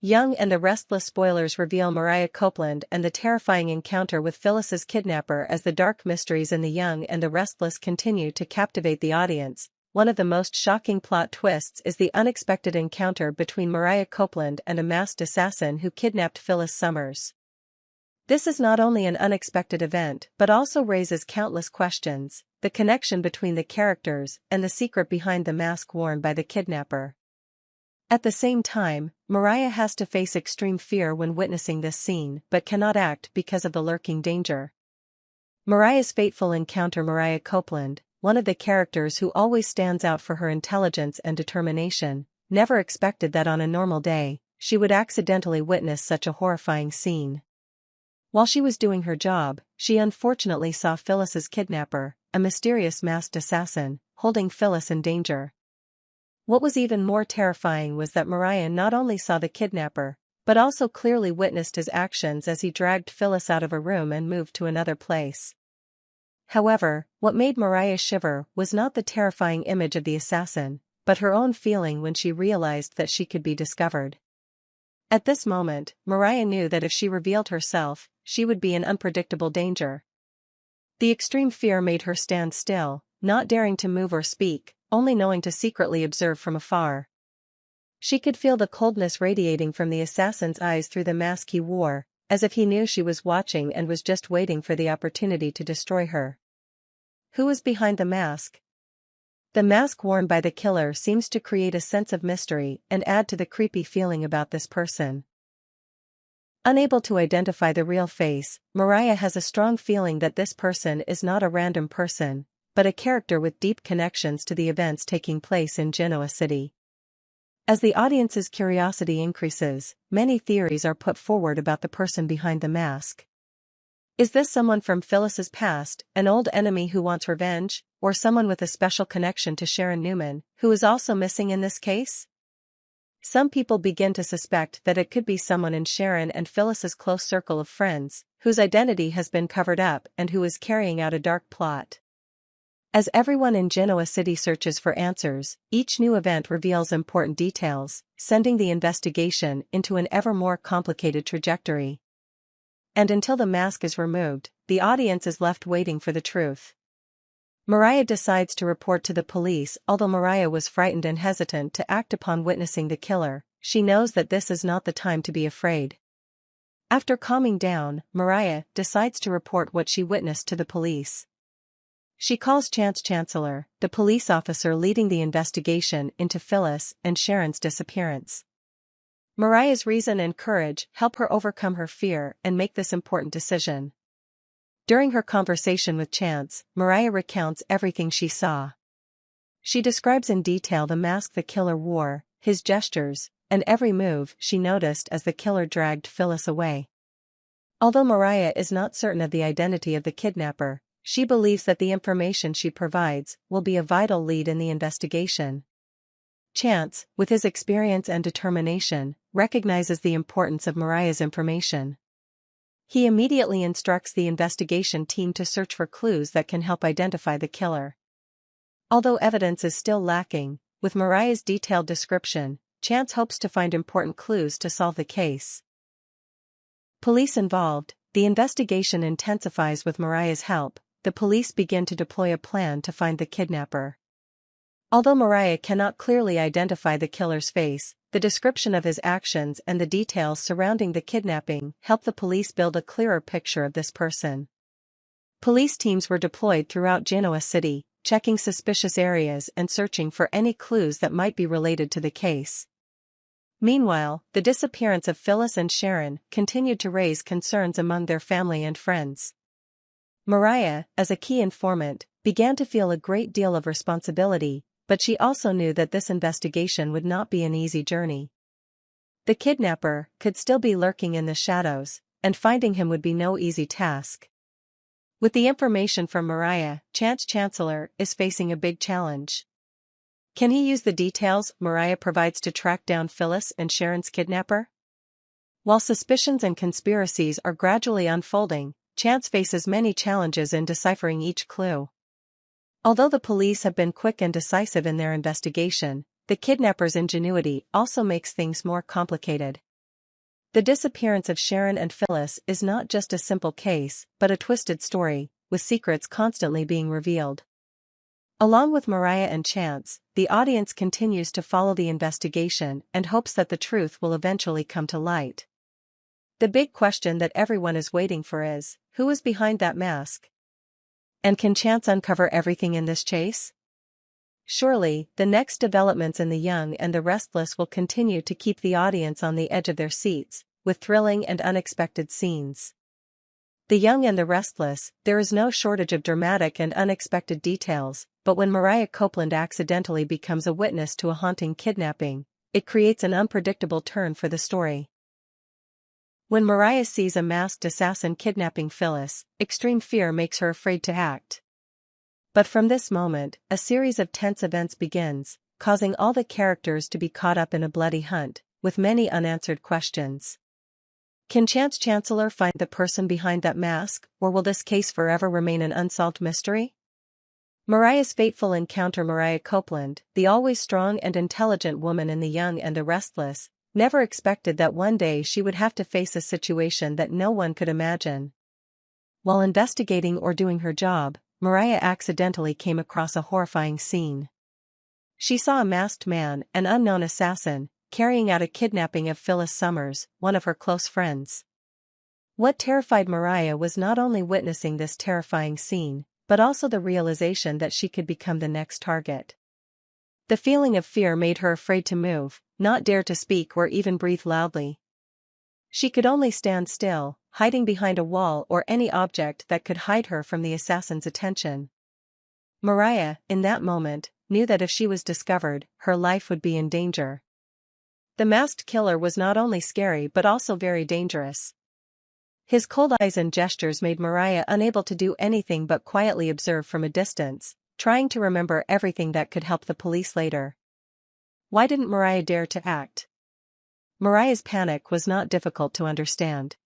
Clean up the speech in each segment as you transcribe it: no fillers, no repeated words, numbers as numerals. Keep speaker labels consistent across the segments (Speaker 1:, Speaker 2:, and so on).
Speaker 1: Young and the Restless spoilers reveal Mariah Copeland and the terrifying encounter with Phyllis's kidnapper as the dark mysteries in The Young and the Restless continue to captivate the audience. One of the most shocking plot twists is the unexpected encounter between Mariah Copeland and a masked assassin who kidnapped Phyllis Summers. This is not only an unexpected event but also raises countless questions: the connection between the characters and the secret behind the mask worn by the kidnapper. At the same time, Mariah has to face extreme fear when witnessing this scene but cannot act because of the lurking danger. Mariah's fateful encounter. Mariah Copeland, one of the characters who always stands out for her intelligence and determination, never expected that on a normal day, she would accidentally witness such a horrifying scene. While she was doing her job, she unfortunately saw Phyllis's kidnapper, a mysterious masked assassin, holding Phyllis in danger. What was even more terrifying was that Mariah not only saw the kidnapper, but also clearly witnessed his actions as he dragged Phyllis out of a room and moved to another place. However, what made Mariah shiver was not the terrifying image of the assassin, but her own feeling when she realized that she could be discovered. At this moment, Mariah knew that if she revealed herself, she would be in unpredictable danger. The extreme fear made her stand still, not daring to move or speak, only knowing to secretly observe from afar. She could feel the coldness radiating from the assassin's eyes through the mask he wore, as if he knew she was watching and was just waiting for the opportunity to destroy her. Who was behind the mask? The mask worn by the killer seems to create a sense of mystery and add to the creepy feeling about this person. Unable to identify the real face, Mariah has a strong feeling that this person is not a random person, but a character with deep connections to the events taking place in Genoa City. As the audience's curiosity increases, many theories are put forward about the person behind the mask. Is this someone from Phyllis's past, an old enemy who wants revenge, or someone with a special connection to Sharon Newman, who is also missing in this case? Some people begin to suspect that it could be someone in Sharon and Phyllis's close circle of friends, whose identity has been covered up and who is carrying out a dark plot. As everyone in Genoa City searches for answers, each new event reveals important details, sending the investigation into an ever more complicated trajectory. And until the mask is removed, the audience is left waiting for the truth. Mariah decides to report to the police. Although Mariah was frightened and hesitant to act upon witnessing the killer, she knows that this is not the time to be afraid. After calming down, Mariah decides to report what she witnessed to the police. She calls Chance Chancellor, the police officer leading the investigation into Phyllis and Sharon's disappearance. Mariah's reason and courage help her overcome her fear and make this important decision. During her conversation with Chance, Mariah recounts everything she saw. She describes in detail the mask the killer wore, his gestures, and every move she noticed as the killer dragged Phyllis away. Although Mariah is not certain of the identity of the kidnapper, she believes that the information she provides will be a vital lead in the investigation. Chance, with his experience and determination, recognizes the importance of Mariah's information. He immediately instructs the investigation team to search for clues that can help identify the killer. Although evidence is still lacking, with Mariah's detailed description, Chance hopes to find important clues to solve the case. Police involved, the investigation intensifies with Mariah's help. The police begin to deploy a plan to find the kidnapper. Although Mariah cannot clearly identify the killer's face, the description of his actions and the details surrounding the kidnapping help the police build a clearer picture of this person. Police teams were deployed throughout Genoa City, checking suspicious areas and searching for any clues that might be related to the case. Meanwhile, the disappearance of Phyllis and Sharon continued to raise concerns among their family and friends. Mariah, as a key informant, began to feel a great deal of responsibility, but she also knew that this investigation would not be an easy journey. The kidnapper could still be lurking in the shadows, and finding him would be no easy task. With the information from Mariah, Chance Chancellor is facing a big challenge. Can he use the details Mariah provides to track down Phyllis and Sharon's kidnapper? While suspicions and conspiracies are gradually unfolding, Chance faces many challenges in deciphering each clue. Although the police have been quick and decisive in their investigation, the kidnapper's ingenuity also makes things more complicated. The disappearance of Sharon and Phyllis is not just a simple case, but a twisted story, with secrets constantly being revealed. Along with Mariah and Chance, the audience continues to follow the investigation and hopes that the truth will eventually come to light. The big question that everyone is waiting for is, who is behind that mask? And can Chance uncover everything in this chase? Surely, the next developments in The Young and the Restless will continue to keep the audience on the edge of their seats, with thrilling and unexpected scenes. The Young and the Restless, there is no shortage of dramatic and unexpected details, but when Mariah Copeland accidentally becomes a witness to a haunting kidnapping, it creates an unpredictable turn for the story. When Mariah sees a masked assassin kidnapping Phyllis, extreme fear makes her afraid to act. But from this moment, a series of tense events begins, causing all the characters to be caught up in a bloody hunt, with many unanswered questions. Can Chance Chancellor find the person behind that mask, or will this case forever remain an unsolved mystery? Mariah's fateful encounter. Mariah Copeland, the always strong and intelligent woman in The Young and the Restless, never expected that one day she would have to face a situation that no one could imagine. While investigating or doing her job, Mariah accidentally came across a horrifying scene. She saw a masked man, an unknown assassin, carrying out a kidnapping of Phyllis Summers, one of her close friends. What terrified Mariah was not only witnessing this terrifying scene, but also the realization that she could become the next target. The feeling of fear made her afraid to move, not dare to speak or even breathe loudly. She could only stand still, hiding behind a wall or any object that could hide her from the assassin's attention. Mariah, in that moment, knew that if she was discovered, her life would be in danger. The masked killer was not only scary but also very dangerous. His cold eyes and gestures made Mariah unable to do anything but quietly observe from a distance, trying to remember everything that could help the police later. Why didn't Mariah dare to act? Mariah's panic was not difficult to understand.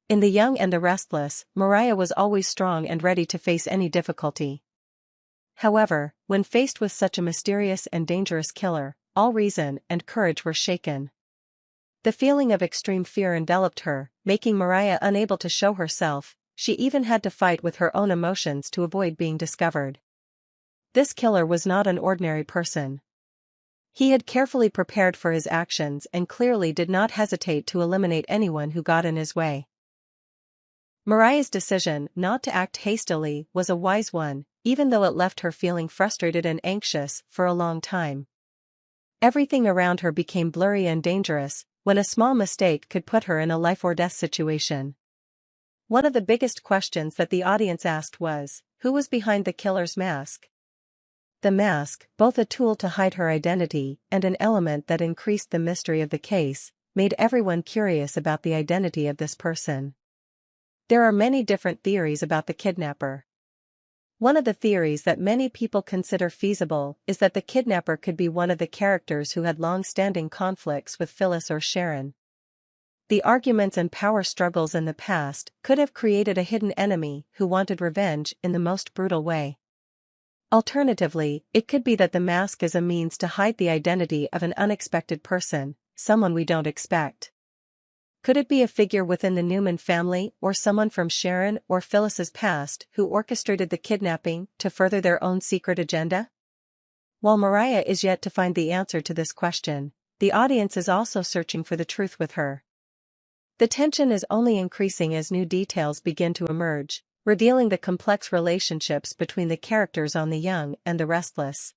Speaker 1: In The Young and the Restless, Mariah was always strong and ready to face any difficulty. However, when faced with such a mysterious and dangerous killer, all reason and courage were shaken. The feeling of extreme fear enveloped her, making Mariah unable to show herself. She even had to fight with her own emotions to avoid being discovered. This killer was not an ordinary person. He had carefully prepared for his actions and clearly did not hesitate to eliminate anyone who got in his way. Mariah's decision not to act hastily was a wise one, even though it left her feeling frustrated and anxious for a long time. Everything around her became blurry and dangerous, when a small mistake could put her in a life-or-death situation. One of the biggest questions that the audience asked was, who was behind the killer's mask? The mask, both a tool to hide her identity and an element that increased the mystery of the case, made everyone curious about the identity of this person. There are many different theories about the kidnapper. One of the theories that many people consider feasible is that the kidnapper could be one of the characters who had long-standing conflicts with Phyllis or Sharon. The arguments and power struggles in the past could have created a hidden enemy who wanted revenge in the most brutal way. Alternatively, it could be that the mask is a means to hide the identity of an unexpected person, someone we don't expect. Could it be a figure within the Newman family or someone from Sharon or Phyllis's past who orchestrated the kidnapping to further their own secret agenda? While Mariah is yet to find the answer to this question, the audience is also searching for the truth with her. The tension is only increasing as new details begin to emerge, revealing the complex relationships between the characters on The Young and the Restless.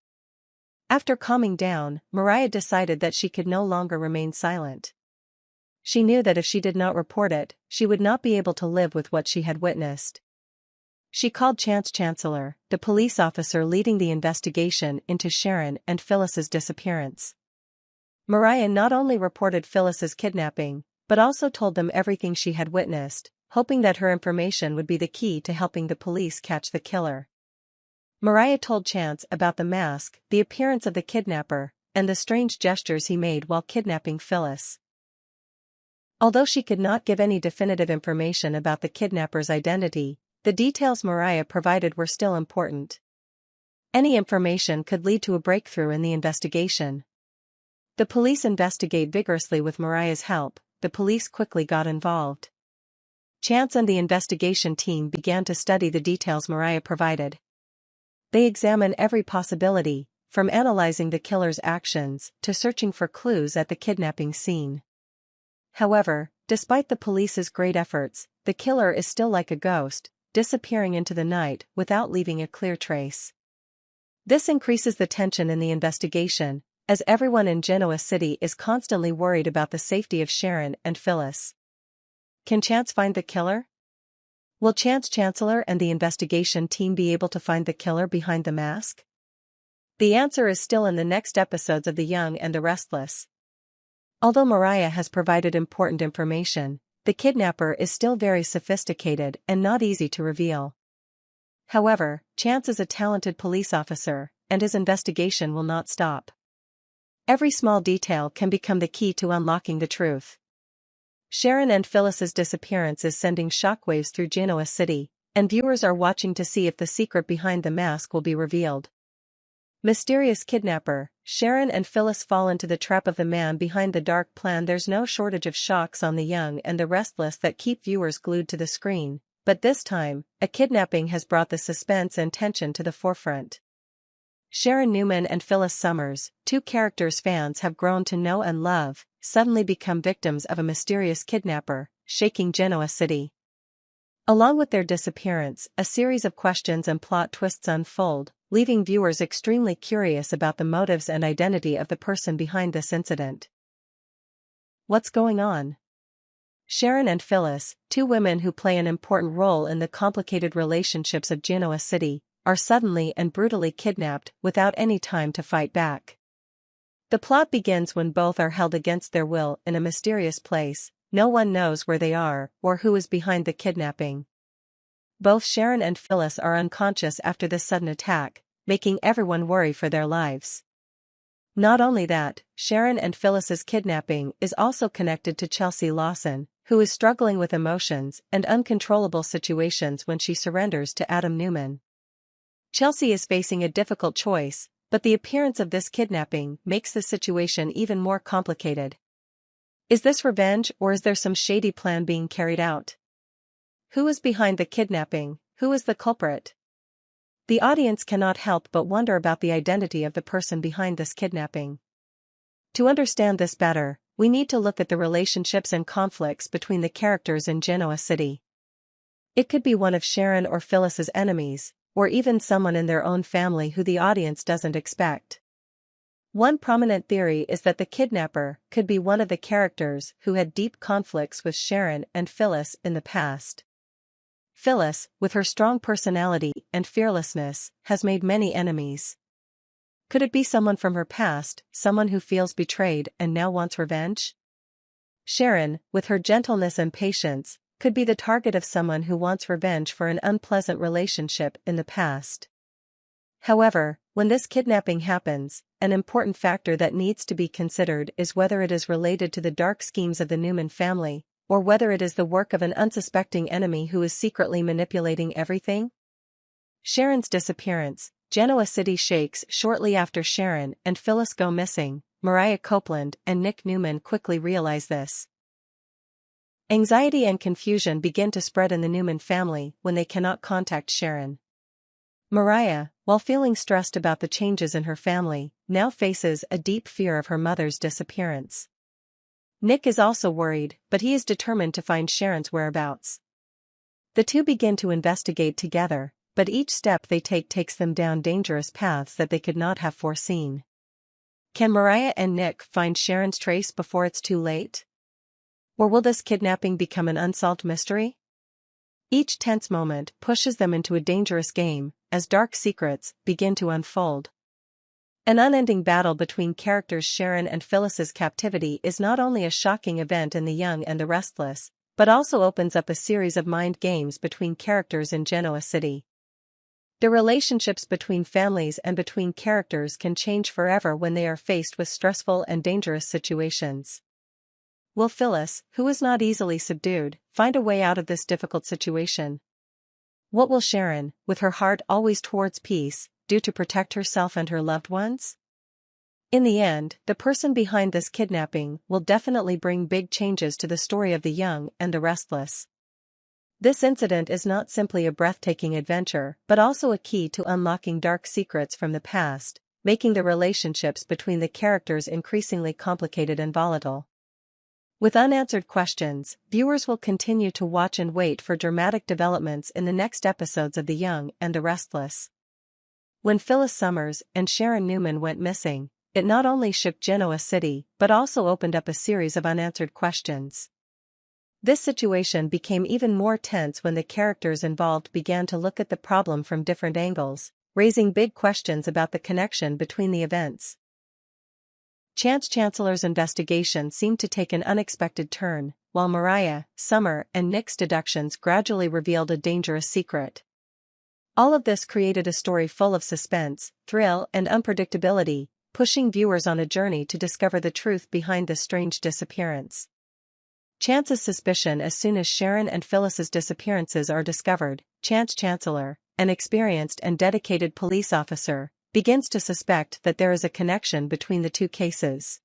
Speaker 1: After calming down, Mariah decided that she could no longer remain silent. She knew that if she did not report it, she would not be able to live with what she had witnessed. She called Chance Chancellor, the police officer leading the investigation into Sharon and Phyllis's disappearance. Mariah not only reported Phyllis's kidnapping, but also told them everything she had witnessed, hoping that her information would be the key to helping the police catch the killer. Mariah told Chance about the mask, the appearance of the kidnapper, and the strange gestures he made while kidnapping Phyllis. Although she could not give any definitive information about the kidnapper's identity, the details Mariah provided were still important. Any information could lead to a breakthrough in the investigation. The police investigate vigorously with Mariah's help, the police quickly got involved. Chance and the investigation team began to study the details Mariah provided. They examined every possibility, from analyzing the killer's actions to searching for clues at the kidnapping scene. However, despite the police's great efforts, the killer is still like a ghost, disappearing into the night without leaving a clear trace. This increases the tension in the investigation, as everyone in Genoa City is constantly worried about the safety of Sharon and Phyllis. Can Chance find the killer? Will Chance Chancellor and the investigation team be able to find the killer behind the mask? The answer is still in the next episodes of The Young and the Restless. Although Mariah has provided important information, the kidnapper is still very sophisticated and not easy to reveal. However, Chance is a talented police officer, and his investigation will not stop. Every small detail can become the key to unlocking the truth. Sharon and Phyllis's disappearance is sending shockwaves through Genoa City, and viewers are watching to see if the secret behind the mask will be revealed. Mysterious kidnapper, Sharon and Phyllis fall into the trap of the man behind the dark plan. There's no shortage of shocks on The Young and the Restless that keep viewers glued to the screen, but this time, a kidnapping has brought the suspense and tension to the forefront. Sharon Newman and Phyllis Summers, two characters fans have grown to know and love, suddenly become victims of a mysterious kidnapper, shaking Genoa City. Along with their disappearance, a series of questions and plot twists unfold, leaving viewers extremely curious about the motives and identity of the person behind this incident. What's going on? Sharon and Phyllis, two women who play an important role in the complicated relationships of Genoa City, are suddenly and brutally kidnapped without any time to fight back. The plot begins when both are held against their will in a mysterious place. No one knows where they are or who is behind the kidnapping. Both Sharon and Phyllis are unconscious after this sudden attack, making everyone worry for their lives. Not only that, Sharon and Phyllis's kidnapping is also connected to Chelsea Lawson, who is struggling with emotions and uncontrollable situations when she surrenders to Adam Newman. Chelsea is facing a difficult choice, but the appearance of this kidnapping makes the situation even more complicated. Is this revenge, or is there some shady plan being carried out? Who is behind the kidnapping? Who is the culprit? The audience cannot help but wonder about the identity of the person behind this kidnapping. To understand this better, we need to look at the relationships and conflicts between the characters in Genoa City. It could be one of Sharon or Phyllis's enemies, or even someone in their own family who the audience doesn't expect. One prominent theory is that the kidnapper could be one of the characters who had deep conflicts with Sharon and Phyllis in the past. Phyllis, with her strong personality and fearlessness, has made many enemies. Could it be someone from her past, someone who feels betrayed and now wants revenge? Sharon, with her gentleness and patience, could be the target of someone who wants revenge for an unpleasant relationship in the past. However, when this kidnapping happens, an important factor that needs to be considered is whether it is related to the dark schemes of the Newman family, or whether it is the work of an unsuspecting enemy who is secretly manipulating everything. Sharon's disappearance. Genoa City shakes shortly after Sharon and Phyllis go missing. Mariah Copeland and Nick Newman quickly realize this. Anxiety and confusion begin to spread in the Newman family when they cannot contact Sharon. Mariah, while feeling stressed about the changes in her family, now faces a deep fear of her mother's disappearance. Nick is also worried, but he is determined to find Sharon's whereabouts. The two begin to investigate together, but each step they take takes them down dangerous paths that they could not have foreseen. Can Mariah and Nick find Sharon's trace before it's too late? Or will this kidnapping become an unsolved mystery? Each tense moment pushes them into a dangerous game, as dark secrets begin to unfold. An unending battle between characters. Sharon and Phyllis's captivity is not only a shocking event in The Young and the Restless, but also opens up a series of mind games between characters in Genoa City. The relationships between families and between characters can change forever when they are faced with stressful and dangerous situations. Will Phyllis, who is not easily subdued, find a way out of this difficult situation? What will Sharon, with her heart always towards peace, do to protect herself and her loved ones? In the end, the person behind this kidnapping will definitely bring big changes to the story of the young and the restless. This incident is not simply a breathtaking adventure, but also a key to unlocking dark secrets from the past, making the relationships between the characters increasingly complicated and volatile. With unanswered questions, viewers will continue to watch and wait for dramatic developments in the next episodes of The Young and the Restless. When Phyllis Summers and Sharon Newman went missing, it not only shook Genoa City but also opened up a series of unanswered questions. This situation became even more tense when the characters involved began to look at the problem from different angles, raising big questions about the connection between the events. Chance Chancellor's investigation seemed to take an unexpected turn, while Mariah, Summer, and Nick's deductions gradually revealed a dangerous secret. All of this created a story full of suspense, thrill, and unpredictability, pushing viewers on a journey to discover the truth behind this strange disappearance. Chance's suspicion as soon as Sharon and Phyllis's disappearances are discovered. Chance Chancellor, an experienced and dedicated police officer, begins to suspect that there is a connection between the two cases.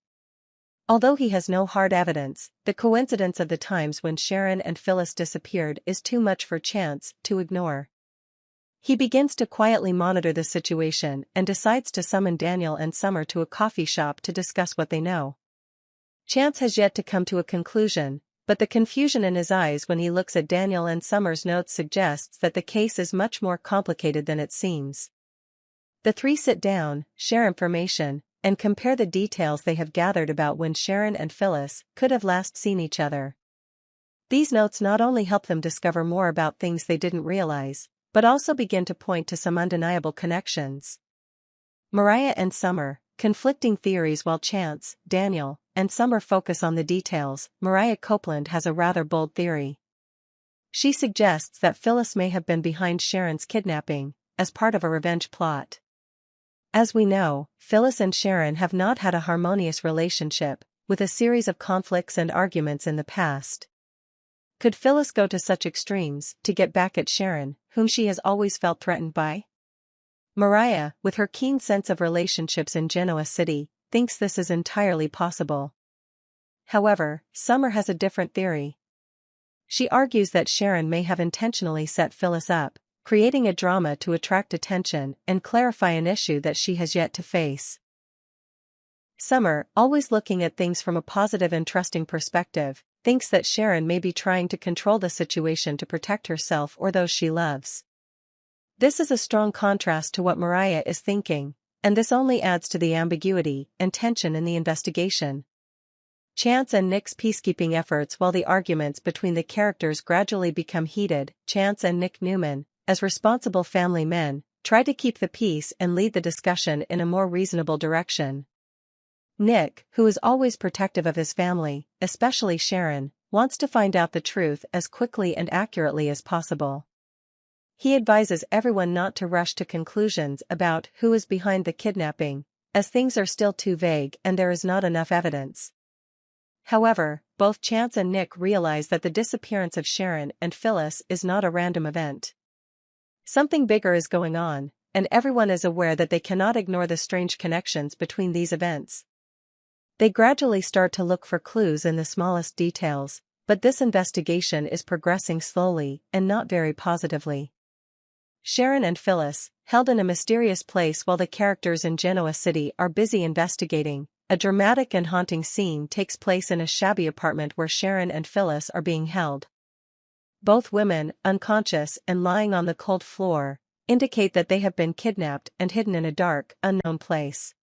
Speaker 1: Although he has no hard evidence, the coincidence of the times when Sharon and Phyllis disappeared is too much for Chance to ignore. He begins to quietly monitor the situation and decides to summon Daniel and Summer to a coffee shop to discuss what they know. Chance has yet to come to a conclusion, but the confusion in his eyes when he looks at Daniel and Summer's notes suggests that the case is much more complicated than it seems. The three sit down, share information, and compare the details they have gathered about when Sharon and Phyllis could have last seen each other. These notes not only help them discover more about things they didn't realize, but also begin to point to some undeniable connections. Mariah and Summer, conflicting theories while Chance, Daniel, and Summer focus on the details. Mariah Copeland has a rather bold theory. She suggests that Phyllis may have been behind Sharon's kidnapping, as part of a revenge plot. As we know, Phyllis and Sharon have not had a harmonious relationship, with a series of conflicts and arguments in the past. Could Phyllis go to such extremes to get back at Sharon, whom she has always felt threatened by? Mariah, with her keen sense of relationships in Genoa City, thinks this is entirely possible. However, Summer has a different theory. She argues that Sharon may have intentionally set Phyllis up, creating a drama to attract attention and clarify an issue that she has yet to face. Summer, always looking at things from a positive and trusting perspective, thinks that Sharon may be trying to control the situation to protect herself or those she loves. This is a strong contrast to what Mariah is thinking, and this only adds to the ambiguity and tension in the investigation. Chance and Nick's peacekeeping efforts. While the arguments between the characters gradually become heated, Chance and Nick Newman, as responsible family men, try to keep the peace and lead the discussion in a more reasonable direction. Nick, who is always protective of his family, especially Sharon, wants to find out the truth as quickly and accurately as possible. He advises everyone not to rush to conclusions about who is behind the kidnapping, as things are still too vague and there is not enough evidence. However, both Chance and Nick realize that the disappearance of Sharon and Phyllis is not a random event. Something bigger is going on, and everyone is aware that they cannot ignore the strange connections between these events. They gradually start to look for clues in the smallest details, but this investigation is progressing slowly and not very positively. Sharon and Phyllis, held in a mysterious place while the characters in Genoa City are busy investigating. A dramatic and haunting scene takes place in a shabby apartment where Sharon and Phyllis are being held. Both women, unconscious and lying on the cold floor, indicate that they have been kidnapped and hidden in a dark, unknown place.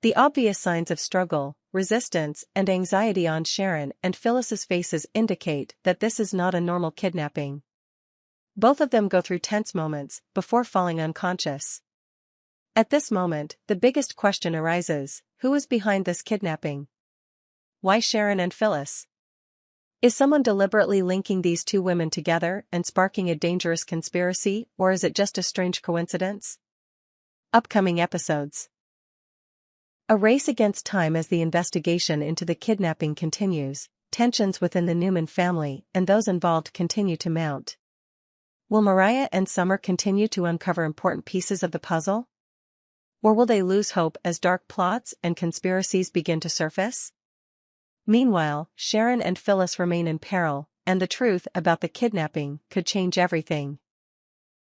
Speaker 1: The obvious signs of struggle, resistance, and anxiety on Sharon and Phyllis's faces indicate that this is not a normal kidnapping. Both of them go through tense moments before falling unconscious. At this moment, the biggest question arises: who is behind this kidnapping? Why Sharon and Phyllis? Is someone deliberately linking these two women together and sparking a dangerous conspiracy, or is it just a strange coincidence? Upcoming episodes. A race against time as the investigation into the kidnapping continues. Tensions within the Newman family and those involved continue to mount. Will Mariah and Summer continue to uncover important pieces of the puzzle? Or will they lose hope as dark plots and conspiracies begin to surface? Meanwhile, Sharon and Phyllis remain in peril, and the truth about the kidnapping could change everything.